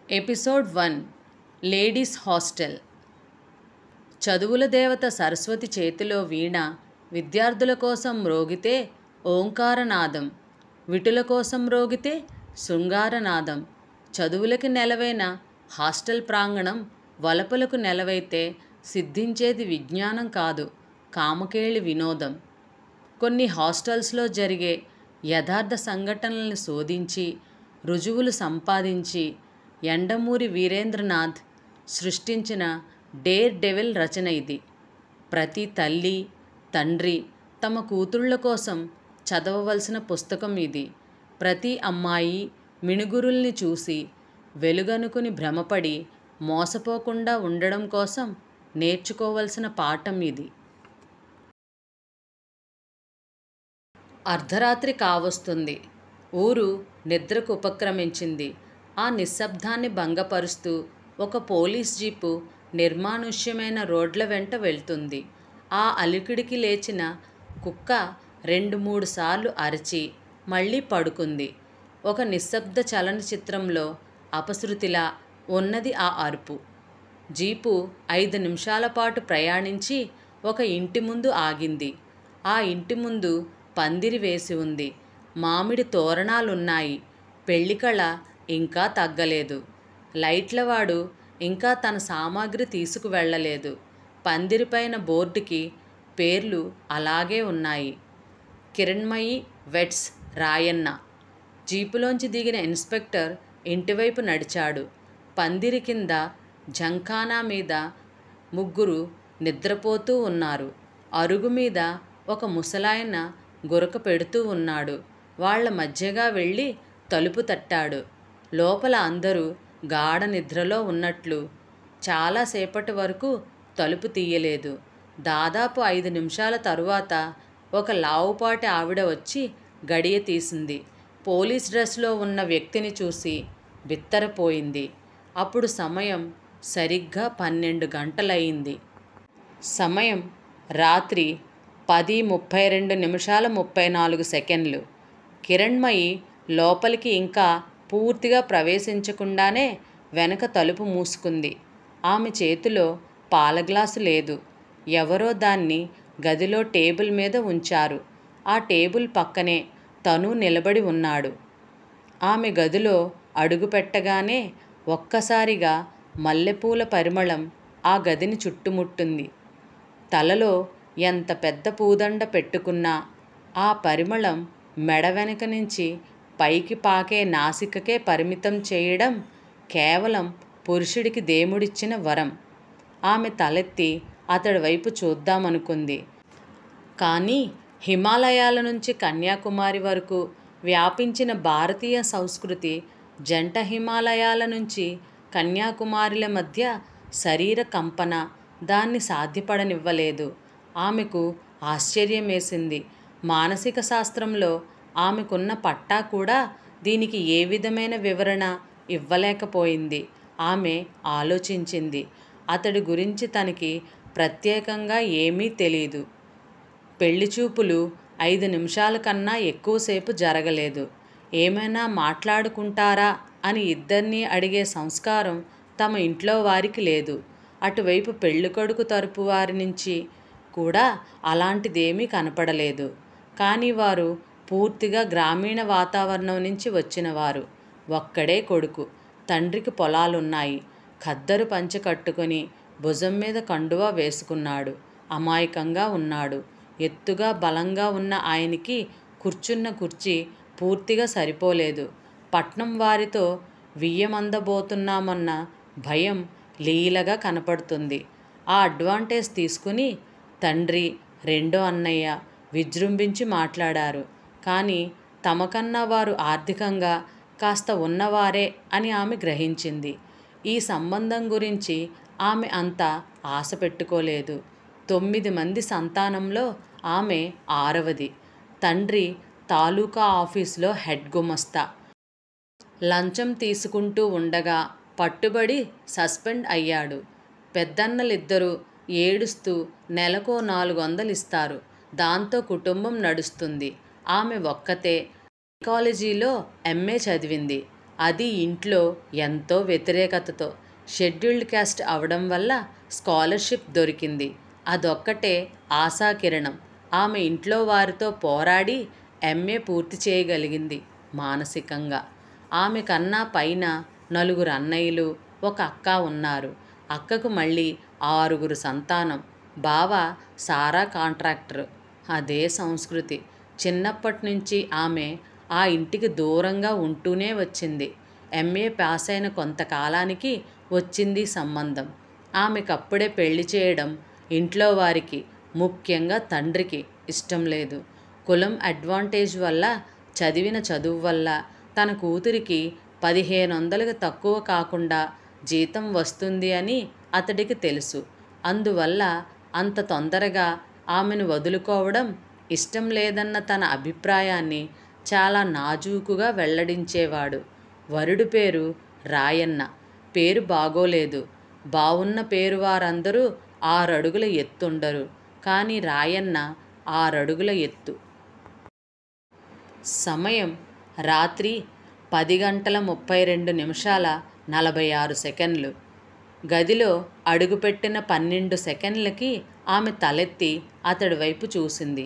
Episode 1 ladies hostel. చదువుల దేవత సరస్వతి చేతిలో వీణ, విద్యార్థుల కోసం మ్రోగితే ఓంకారనాదం, విటుల కోసం మ్రోగితే శృంగారనాదం. చదువులకి నెలవైన హాస్టల్ ప్రాంగణం వలపులకు నెలవైతే సిద్ధించేది విజ్ఞానం కాదు, కామకేళి వినోదం. కొన్ని హాస్టల్స్లో జరిగే యథార్థ సంఘటనల్ని శోధించి రుజువులు సంపాదించి యండమూరి వీరేంద్రనాథ్ సృష్టించిన డేర్ డెవిల్ రచన ఇది. ప్రతి తల్లి, తండ్రి తమ కూతుళ్ళ కోసం చదవవలసిన పుస్తకం ఇది. ప్రతి అమ్మాయి మిణుగురుల్ని చూసి వెలుగనుకుని భ్రమపడి మోసపోకుండా ఉండడం కోసం నేర్చుకోవలసిన పాఠం ఇది. అర్ధరాత్రి కావస్తుంది. ఊరు నిద్రకు ఉపక్రమించింది. ఆ నిశ్శబ్దాన్ని భంగపరుస్తూ ఒక పోలీస్ జీపు నిర్మానుష్యమైన రోడ్ల వెంట వెళ్తుంది. ఆ అలికిడికి లేచిన కుక్క 2-3 సార్లు అరిచి మళ్ళీ పడుకుంది. ఒక నిశ్శబ్ద చలనచిత్రంలో అపశృతిలా ఉన్నది ఆ అరుపు. జీపు 5 నిమిషాల పాటు ప్రయాణించి ఒక ఇంటి ముందు ఆగింది. ఆ ఇంటి ముందు పందిరి వేసి ఉంది. మామిడి తోరణాలున్నాయి. పెళ్లికళ ఇంకా తగ్గలేదు. లైట్లవాడు ఇంకా తన సామాగ్రి తీసుకువెళ్ళలేదు. పందిరిపైన బోర్డుకి పేర్లు అలాగే ఉన్నాయి. కిరణ్మయి వెట్స్ రాయన్న. జీపులోంచి దిగిన ఇన్స్పెక్టర్ ఇంటివైపు నడిచాడు. పందిరి కింద జంఖానా మీద 3 నిద్రపోతూ ఉన్నారు. అరుగు మీద ఒక ముసలాయన గురక పెడుతూ ఉన్నాడు. వాళ్ల మధ్యగా వెళ్ళి తలుపు తట్టాడు. లోపల అందరూ గాఢ నిద్రలో ఉన్నట్లు. చాలాసేపటి వరకు తలుపు తీయలేదు. దాదాపు 5 నిమిషాల తరువాత ఒక లావుపాటి ఆవిడ వచ్చి గడియ తీసింది. పోలీస్ డ్రెస్లో ఉన్న వ్యక్తిని చూసి బిత్తరపోయింది. అప్పుడు సమయం సరిగ్గా 12 గంటలయింది. సమయం రాత్రి 10:32:34. కిరణ్మయి లోపలికి ఇంకా పూర్తిగా ప్రవేశించకుండానే వెనక తలుపు మూసుకుంది. ఆమె చేతిలో పాల గ్లాసు లేదు. ఎవరో దాన్ని గదిలో టేబుల్ మీద ఉంచారు. ఆ టేబుల్ పక్కనే తను నిలబడి ఉన్నాడు. ఆమె గదిలో అడుగు పెట్టగానే ఒక్కసారిగా మల్లెపూల పరిమళం ఆ గదిని చుట్టుముట్టింది. తలలో ఎంత పెద్ద పూదండ పెట్టుకున్నా ఆ పరిమళం మెడ వెనక నుంచి పైకి పాకే నాసికకే పరిమితం చేయడం కేవలం పురుషుడికి దేవుడిచ్చిన వరం. ఆమె తలెత్తి అతడి వైపు చూద్దామనుకుంది. కానీ హిమాలయాల నుంచి కన్యాకుమారి వరకు వ్యాపించిన భారతీయ సంస్కృతి జంట హిమాలయాల నుంచి కన్యాకుమారిల మధ్య శరీర కంపన దాన్ని సాధ్యపడనివ్వలేదు. ఆమెకు ఆశ్చర్యమేసింది. మానసిక శాస్త్రంలో ఆమెకున్న పట్టా కూడా దీనికి ఏ విధమైన వివరణ ఇవ్వలేకపోయింది. ఆమె ఆలోచించింది. అతడి గురించి తనకి ప్రత్యేకంగా ఏమీ తెలీదు. పెళ్లిచూపులు 5 నిమిషాల కన్నా ఎక్కువసేపు జరగలేదు. ఏమైనా మాట్లాడుకుంటారా అని ఇద్దరినీ అడిగే సంస్కారం తమ ఇంట్లో వారికి లేదు. అటువైపు పెళ్ళికొడుకు తరపు వారి నుంచి కూడా అలాంటిదేమీ కనపడలేదు. కానీ వారు పూర్తిగా గ్రామీణ వాతావరణం నుంచి వచ్చినవారు. ఒక్కడే కొడుకు. తండ్రికి పొలాలున్నాయి. ఖద్దరు పంచె కట్టుకొని భుజం మీద కండువా వేసుకున్నాడు. అమాయకంగా ఉన్నాడు. ఎత్తుగా బలంగా ఉన్న ఆయనకి కూర్చున్న కుర్చీ పూర్తిగా సరిపోలేదు. పట్నం వారితో వియ్యమందబోతున్నామన్న భయం లీలగా కనపడుతుంది. ఆ అడ్వాంటేజ్ తీసుకుని తండ్రి, రెండో అన్నయ్య విజృంభించి మాట్లాడారు. కానీ తమకన్నా వారు ఆర్థికంగా కాస్త ఉన్నవారే అని ఆమె గ్రహించింది. ఈ సంబంధం గురించి ఆమె అంత ఆశ పెట్టుకోలేదు. 9 మంది సంతానంలో ఆమె 6వది. తండ్రి తాలూకా ఆఫీసులో హెడ్ గుమస్తా. లంచం తీసుకుంటూ ఉండగా పట్టుబడి సస్పెండ్ అయ్యాడు. పెద్దన్నలిద్దరూ ఏడుస్తూ నెలకో 400 ఇస్తారు. దాంతో కుటుంబం నడుస్తుంది. ఆమె ఒక్కతే సైకాలజీలో MA చదివింది. అది ఇంట్లో ఎంతో వ్యతిరేకతతో. షెడ్యూల్డ్ క్యాస్ట్ అవడం వల్ల స్కాలర్షిప్ దొరికింది. అదొక్కటే ఆశాకిరణం. ఆమె ఇంట్లో వారితో పోరాడి ఎంఏ పూర్తి చేయగలిగింది. మానసికంగా ఆమె కన్నా పైన 4 అన్నయ్యలు, ఒక అక్క ఉన్నారు. అక్కకు మళ్ళీ 6 సంతానం. బావ సారా కాంట్రాక్టర్. అదే సంస్కృతి. చిన్నప్పటి నుంచి ఆమె ఆ ఇంటికి దూరంగా ఉంటూనే వచ్చింది. ఎంఏ పాస్ అయిన కొంతకాలానికి వచ్చింది సంబంధం. ఆమెకప్పుడే పెళ్లి చేయడం ఇంట్లో వారికి, ముఖ్యంగా తండ్రికి ఇష్టం లేదు. కులం అడ్వాంటేజ్ వల్ల, చదివిన చదువు వల్ల తన కూతురికి 1500కి తక్కువ కాకుండా జీతం వస్తుంది అని అతడికి తెలుసు. అందువల్ల అంత తొందరగా ఆమెను వదులుకోవడం ఇష్టం లేదన్న తన అభిప్రాయాన్ని చాలా నాజూకుగా వెల్లడించేవాడు. వరుడి పేరు రాయన్న. పేరు బాగోలేదు. బావున్న పేరు వారందరూ 6 అడుగుల ఎత్తుండరు. కానీ రాయన్న 6 అడుగుల ఎత్తు. సమయం రాత్రి 10:32:46. గదిలో అడుగుపెట్టిన 12 సెకండ్లకి ఆమె తలెత్తి అతడి వైపు చూసింది.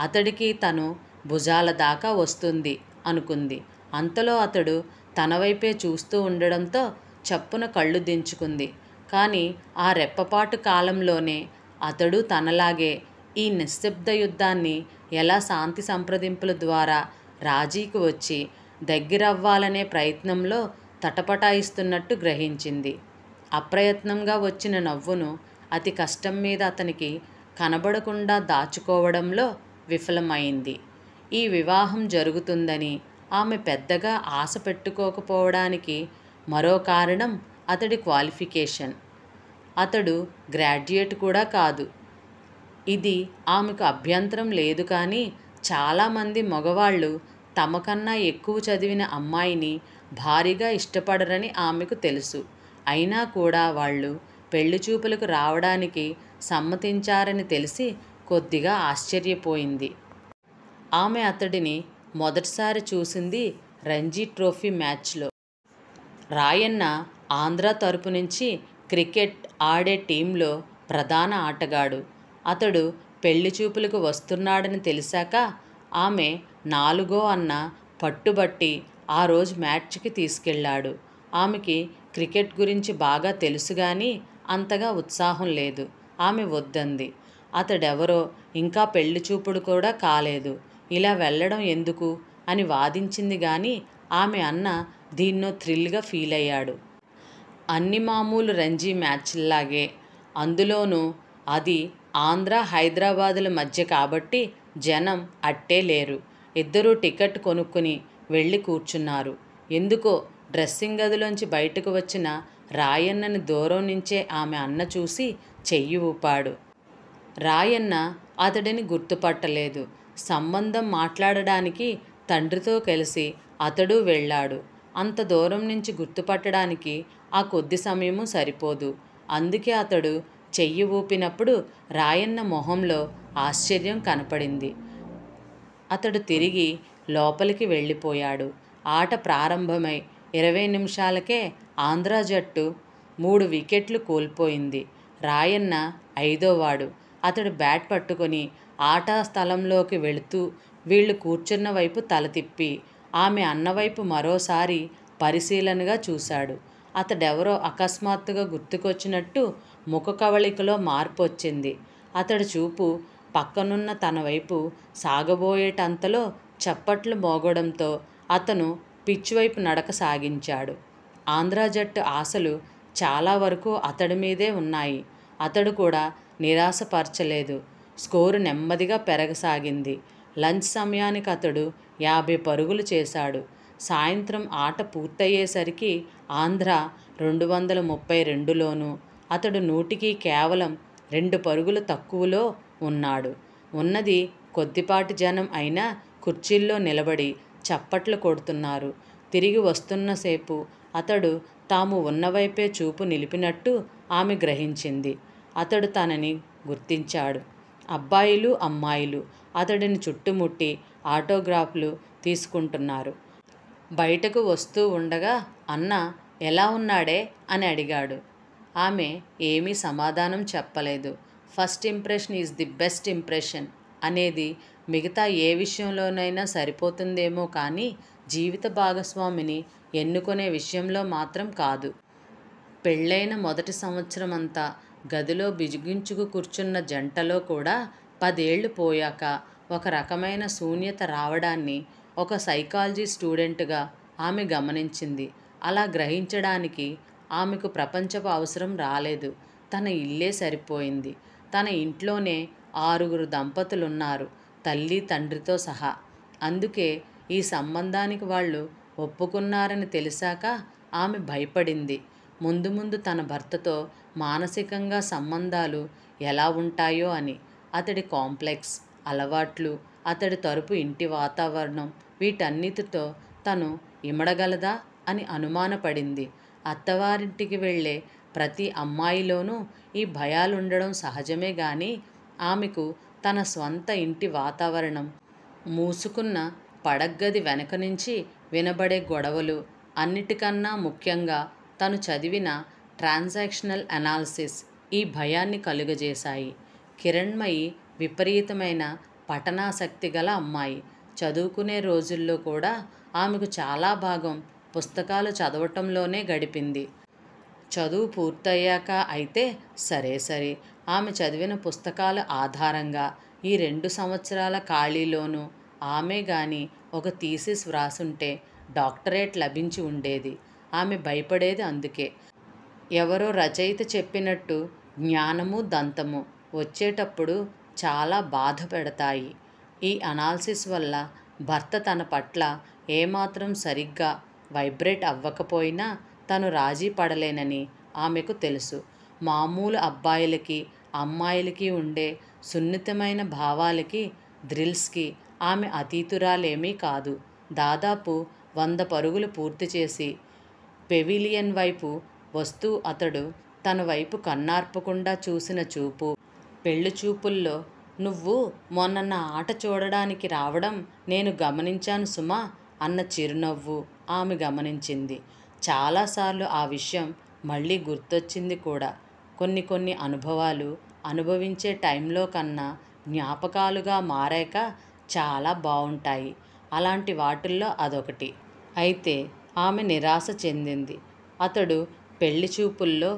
అతడికి తను భుజాల దాకా వస్తుంది అనుకుంది. అంతలో అతడు తన వైపే చూస్తూ ఉండడంతో చప్పున కళ్ళు దించుకుంది. కానీ ఆ రెప్పపాటు కాలంలోనే అతడు తనలాగే ఈ నిశ్శబ్ద యుద్ధాన్ని ఎలా శాంతి సంప్రదింపుల ద్వారా రాజీకి వచ్చి దగ్గరవ్వాలనే ప్రయత్నంలో తటపటాయిస్తున్నట్టు గ్రహించింది. అప్రయత్నంగా వచ్చిన నవ్వును అతి కష్టం మీద అతనికి కనబడకుండా దాచుకోవడంలో విఫలమైంది. ఈ వివాహం జరుగుతుందని ఆమె పెద్దగా ఆశ పెట్టుకోకపోవడానికి మరో కారణం అతడి క్వాలిఫికేషన్. అతడు గ్రాడ్యుయేట్ కూడా కాదు. ఇది ఆమెకు అభ్యంతరం లేదు. కానీ చాలామంది మగవాళ్ళు తమకన్నా ఎక్కువ చదివిన అమ్మాయిని భారీగా ఇష్టపడరని ఆమెకు తెలుసు. అయినా కూడా వాళ్ళు పెళ్లి చూపులకు రావడానికి సమ్మతించారని తెలిసి కొద్దిగా ఆశ్చర్యపోయింది. ఆమె అతడిని మొదటిసారి చూసింది రంజీ ట్రోఫీ మ్యాచ్లో. రాయన్న ఆంధ్ర తరపు నుంచి క్రికెట్ ఆడే టీంలో ప్రధాన ఆటగాడు. అతడు పెళ్లి చూపులకు వస్తున్నాడని తెలిసాక ఆమె 4గో అన్న పట్టుబట్టి ఆ రోజు మ్యాచ్కి తీసుకెళ్ళాడు. ఆమెకి క్రికెట్ గురించి బాగా తెలుసు కానీ అంతగా ఉత్సాహం లేదు. ఆమె వద్దంది. అతడెవరో, ఇంకా పెళ్లి చూపుడు కూడా కాలేదు, ఇలా వెళ్ళడం ఎందుకు అని వాదించింది. కానీ ఆమె అన్న దీన్నో థ్రిల్గా ఫీల్ అయ్యాడు. అన్ని మామూలు రంజీ మ్యాచ్ల్లాగే, అందులోనూ అది ఆంధ్ర హైదరాబాదుల మధ్య కాబట్టి జనం అట్టే లేరు. ఇద్దరూ టికెట్ కొనుక్కుని వెళ్ళి కూర్చున్నారు. ఎందుకో డ్రెస్సింగ్ గదిలోంచి బయటకు వచ్చిన రాయన్నని దూరం నుంచే ఆమె అన్న చూసి చెయ్యి ఊపాడు. రాయన్న అతడిని గుర్తుపట్టలేదు. సంబంధం మాట్లాడడానికి తండ్రితో కలిసి అతడు వెళ్ళాడు. అంత దూరం నుంచి గుర్తుపట్టడానికి ఆ కొద్ది సమయము సరిపోదు. అందుకే అతడు చెయ్యి ఊపినప్పుడు రాయన్న మొహంలో ఆశ్చర్యం కనపడింది. అతడు తిరిగి లోపలికి వెళ్ళిపోయాడు. ఆట ప్రారంభమై 20 నిమిషాలకే ఆంధ్ర జట్టు 3 వికెట్లు కోల్పోయింది. రాయన్న 5వ వాడు. అతడు బ్యాట్ పట్టుకొని ఆటా స్థలంలోకి వెళుతూ వీళ్లు కూర్చున్న వైపు తల తిప్పి ఆమె అన్నవైపు మరోసారి పరిశీలనగా చూశాడు. అతడెవరో అకస్మాత్తుగా గుర్తుకొచ్చినట్టు ముఖ కవళికలో మార్పు వచ్చింది. అతడి చూపు పక్కనున్న తన వైపు సాగబోయేటంతలో చప్పట్లు మోగడంతో అతను పిచ్ వైపు నడక సాగించాడు. ఆంధ్ర జట్టు ఆశలు చాలా వరకు అతడి మీదే ఉన్నాయి. అతడు కూడా నిరాశపరచలేదు. స్కోరు నెమ్మదిగా పెరగసాగింది. లంచ్ సమయానికి అతడు 50 పరుగులు చేశాడు. సాయంత్రం ఆట పూర్తయ్యేసరికి ఆంధ్ర 232లోనూ, అతడు 100కి కేవలం 2 పరుగులు తక్కువలో ఉన్నాడు. ఉన్నది కొద్దిపాటి జనం అయినా కుర్చీల్లో నిలబడి చప్పట్లు కొడుతున్నారు. తిరిగి వస్తున్నసేపు అతడు తాము ఉన్నవైపే చూపు నిలిపినట్టు ఆమె గ్రహించింది. అతడు తనని గుర్తించాడు. అబ్బాయిలు, అమ్మాయిలు అతడిని చుట్టుముట్టి ఆటోగ్రాఫ్లు తీసుకుంటున్నారు. బయటకు వస్తూ ఉండగా అన్న ఎలా ఉన్నాడే అని అడిగాడు. ఆమె ఏమీ సమాధానం చెప్పలేదు. First impression is the best impression అనేది మిగతా ఏ విషయంలోనైనా సరిపోతుందేమో కానీ జీవిత భాగస్వామిని ఎన్నుకునే విషయంలో మాత్రం కాదు. పెళ్ళైన మొదటి సంవత్సరం అంతా గదిలో బిగుంచుకు కూర్చున్న జంటలో కూడా 10 ఏళ్లు పోయాక ఒక రకమైన శూన్యత రావడాన్ని ఒక సైకాలజీ స్టూడెంట్గా ఆమె గమనించింది. అలా గ్రహించడానికి ఆమెకు ప్రపంచపు అవసరం రాలేదు. తన ఇల్లే సరిపోయింది. తన ఇంట్లోనే 6 దంపతులున్నారు, తల్లి తండ్రితో సహా. అందుకే ఈ సంబంధానికి వాళ్ళు ఒప్పుకున్నారని తెలిసాక ఆమె భయపడింది. ముందు ముందు తన భర్తతో మానసికంగా సంబంధాలు ఎలా ఉంటాయో అని. అతడి కాంప్లెక్స్, అలవాట్లు, అతడి తరపు ఇంటి వాతావరణం, వీటన్నిటితో తను ఇమడగలదా అని అనుమానపడింది. అత్తవారింటికి వెళ్ళే ప్రతి అమ్మాయిలోనూ ఈ భయాలుండడం సహజమే గాని ఆమెకు తన స్వంత ఇంటి వాతావరణం, మూసుకున్న పడగ్గది వెనక నుంచి వినబడే గొడవలు, అన్నిటికన్నా ముఖ్యంగా తను చదివిన ట్రాన్సాక్షనల్ అనాలిసిస్ ఈ భయాన్ని కలుగజేశాయి. కిరణ్మయి విపరీతమైన పఠనాసక్తి గల అమ్మాయి. చదువుకునే రోజుల్లో కూడా ఆమెకు చాలా భాగం పుస్తకాలు చదవటంలోనే గడిపింది. చదువు పూర్తయ్యాక అయితే సరే ఆమె చదివిన పుస్తకాల ఆధారంగా ఈ 2 సంవత్సరాల ఖాళీలోనూ ఆమె గాని ఒక థీసిస్ వ్రాసుంటే డాక్టరేట్ లభించి ఉండేది. ఆమె భయపడేది అందుకే. ఎవరో రచయిత చెప్పినట్టు జ్ఞానము దంతము వచ్చేటప్పుడు చాలా బాధ పెడతాయి. ఈ అనాలిసిస్ వల్ల భర్త తన పట్ల ఏమాత్రం సరిగ్గా వైబ్రేట్ అవ్వకపోయినా తను రాజీ పడలేనని ఆమెకు తెలుసు. మామూలు అబ్బాయిలకి అమ్మాయిలకి ఉండే సున్నితమైన భావాలకి, థ్రిల్స్కి ఆమె అతీతురాలేమీ కాదు. దాదాపు 100 పరుగులు పూర్తి చేసి పెవిలియన్ వైపు వస్తూ అతడు తన వైపు కన్నార్పకుండా చూసిన చూపు, పెళ్లి చూపుల్లో నువ్వు మొన్న నా ఆట చూడడానికి రావడం నేను గమనించాను సుమా అన్న చిరునవ్వు ఆమె గమనించింది. చాలాసార్లు ఆ విషయం మళ్ళీ గుర్తొచ్చింది కూడా. కొన్ని అనుభవాలు అనుభవించే టైంలో కన్నా జ్ఞాపకాలుగా మారాక చాలా బావుంటాయి. అలాంటి వాటిల్లో అదొకటి. అయితే ఆమె నిరాశ చెందింది. అతడు పెళ్లి చూపుల్లో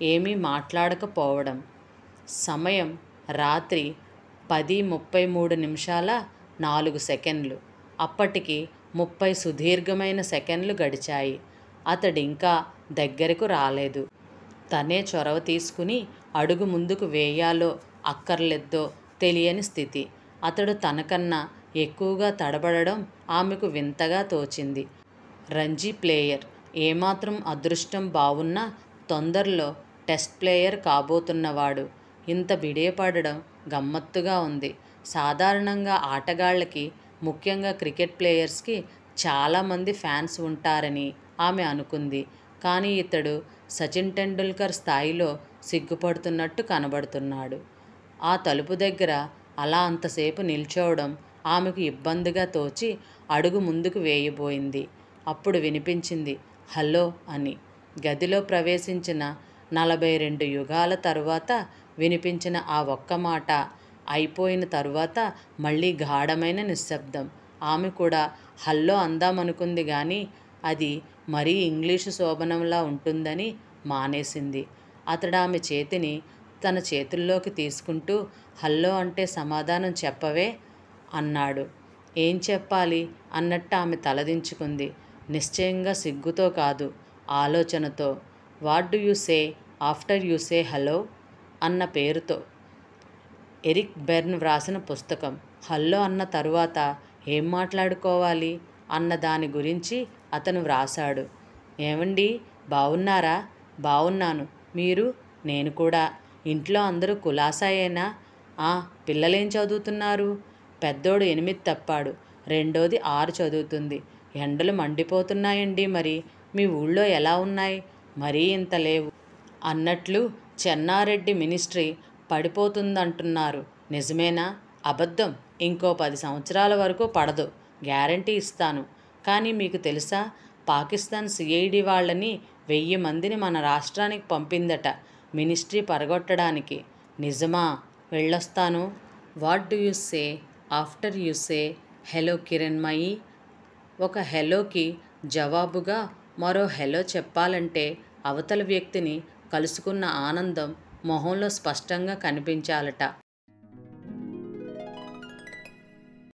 ఏమీ మాట్లాడకపోవడం. సమయం రాత్రి 10:33 అప్పటికి 30 సుదీర్ఘమైన సెకండ్లు గడిచాయి. అతడింకా దగ్గరకు రాలేదు. తనే చొరవ తీసుకుని అడుగు ముందుకు వేయాలో అక్కర్లేదో తెలియని స్థితి. అతడు తనకన్నా ఎక్కువగా తడబడడం ఆమెకు వింతగా తోచింది. రంజీ ప్లేయర్, ఏమాత్రం అదృష్టం బావున్నా తొందరలో టెస్ట్ ప్లేయర్ కాబోతున్నవాడు. ఇంత బిడియపడడం గమ్మత్తుగా ఉంది. సాధారణంగా ఆటగాళ్ళకి, ముఖ్యంగా క్రికెట్ ప్లేయర్స్కి చాలామంది ఫ్యాన్స్ ఉంటారని ఆమె అనుకుంది. కానీ ఇతడు సచిన్ టెండూల్కర్ స్థాయిలో సిగ్గుపడుతున్నట్టు కనబడుతున్నాడు. ఆ తలుపు దగ్గర అలా అంతసేపు నిల్చోవడం ఆమెకు ఇబ్బందిగా తోచి అడుగు ముందుకు వేయబోయింది. అప్పుడు వినిపించింది హలో అని. గదిలో ప్రవేశించిన 42 యుగాల తరువాత వినిపించిన ఆ ఒక్క మాట అయిపోయిన తరువాత మళ్ళీ గాఢమైన నిశ్శబ్దం. ఆమె కూడా హల్లో అందామనుకుంది గాని అది మరీ ఇంగ్లీషు శోభనంలా ఉంటుందని మానేసింది. అతడు ఆమె చేతిని తన చేతుల్లోకి తీసుకుంటూ హల్లో అంటే సమాధానం చెప్పవే అన్నాడు. ఏం చెప్పాలి అన్నట్టు ఆమె తలదించుకుంది. నిశ్చయంగా సిగ్గుతో కాదు, ఆలోచనతో. What do you say after you say hello అన్న పేరుతో. ఎరిక్ బెర్న్ వ్రాసిన పుస్తకం. హల్లో అన్న తరువాత ఏం మాట్లాడుకోవాలి అన్న దాని గురించి అతను వ్రాశాడు. ఏమండి, బావున్నారా? బావున్నాను. మీరు? నేను కూడా. ఇంట్లో అందరూ కులాసాయేనా? పిల్లలేం చదువుతున్నారు? పెద్దోడు 8 తప్పాడు, రెండోది 6 చదువుతుంది. ఎండలు మండిపోతున్నాయండి. మరి మీ ఊళ్ళో ఎలా ఉన్నాయి? మరీ ఇంత లేవు. అన్నట్లు చెన్నారెడ్డి మినిస్ట్రీ పడిపోతుందంటున్నారు. నిజమేనా? అబద్ధం. ఇంకో 10 సంవత్సరాల వరకు పడదు, గ్యారంటీ ఇస్తాను. కానీ మీకు తెలుసా, పాకిస్తాన్ సిఐడి వాళ్ళని 1000 మందిని మన రాష్ట్రానికి పంపిందట మినిస్ట్రీ పడగొట్టడానికి. నిజమా? వెళ్ళొస్తాను. What do you say after you say hello Kiranmayi? ఒక హెలోకి జవాబుగా మరో హెలో చెప్పాలంటే అవతల వ్యక్తిని కలుసుకున్న ఆనందం మొహంలో స్పష్టంగా కనిపించాలట.